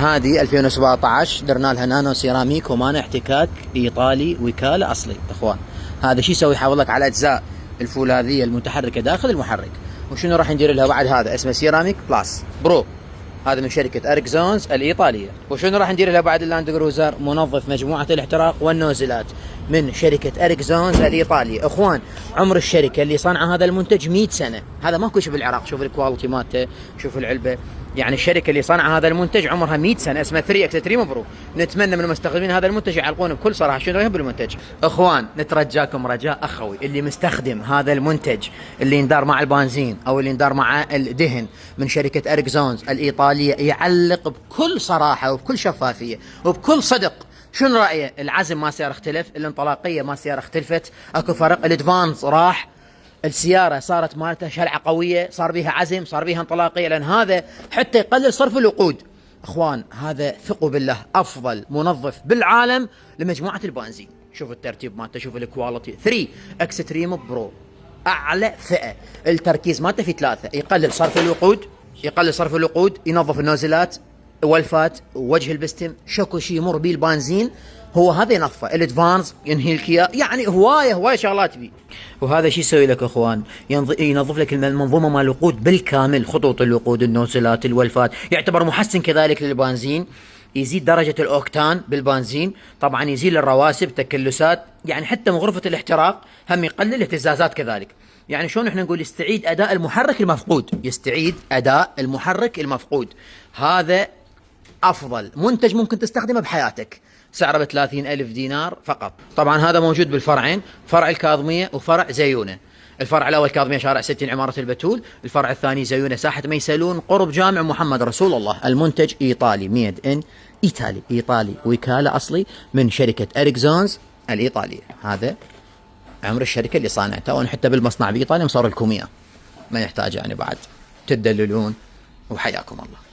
هذه 2017 درنا لها نانو سيراميك ومانع احتكاك ايطالي وكاله اصلي. اخوان هذا شو يسوي؟ يحافظ لك على اجزاء الفولاذيه المتحركه داخل المحرك. وشنو راح ندير لها بعد؟ هذا اسمه سيراميك بلاس برو، هذا من شركه اركزونز الايطاليه. وشنو راح ندير لها بعد؟ اللاند كروزر منظف مجموعه الاحتراق والنوزلات من شركه اركزونز الايطاليه. اخوان عمر الشركه اللي صنع هذا المنتج 100 سنه، هذا ماكو شيء بالعراق. شوف الكواليتي مالته، شوف العلبه. يعني الشركه اللي صنع هذا المنتج عمرها 100 سنه، اسمها 3 اكستريم برو. نتمنى من المستخدمين هذا المنتج يعلقونه بكل صراحه شنو يحب المنتج. اخوان نترجاكم رجاء اخوي، اللي مستخدم هذا المنتج اللي يندار مع البنزين او اللي يندار مع الدهن من شركه اركزونز الايطاليه يعلق بكل صراحه وبكل شفافيه وبكل صدق شنو رايه. العزم ما سيارة اختلف، الانطلاقيه ما سيارة اختلفت، اكو فرق. الادفانس راح، السيارة صارت مالتها شلعة قوية، صار بيها عزم، صار بيها انطلاقية، لأن هذا حتى يقلل صرف الوقود. اخوان هذا ثقوا بالله افضل منظف بالعالم لمجموعة البنزين. شوف الترتيب مالته، شوف الكواليتي. 3 اكستريم برو اعلى فئة. التركيز مالته في 3، يقلل صرف الوقود، ينظف النوزلات، ولفات، وجه البستم، شكو شي يمر بيه البنزين هو هذا ينظفه. الادفانس ينهي لك اياه، يعني هوايه شغلات بيه. وهذا شو يسوي لك اخوان؟ ينظف لك المنظومه مال الوقود بالكامل، خطوط الوقود، النوزلات، الولفات. يعتبر محسن كذلك للبنزين، يزيد درجه الاوكتان بالبنزين، طبعا يزيل الرواسب، تكلسات، يعني حتى من غرفه الاحتراق هم يقلل الاهتزازات كذلك. يعني شلون احنا نقول يستعيد اداء المحرك المفقود. هذا افضل منتج ممكن تستخدمه بحياتك، سعره ب30,000 دينار فقط. طبعا هذا موجود بالفرعين، فرع الكاظميه وفرع زيونه. الفرع الاول كاظميه شارع 60 عماره البتول، الفرع الثاني زيونه ساحه ميسلون قرب جامع محمد رسول الله. المنتج ايطالي، ميد ان ايطالي وكاله اصلي من شركه اركزونز الايطاليه. هذا عمر الشركه اللي صانعته، وانا حتى بالمصنع بايطاليا مصور لكم اياه، ما يحتاج يعني بعد تدللون. وحياكم الله.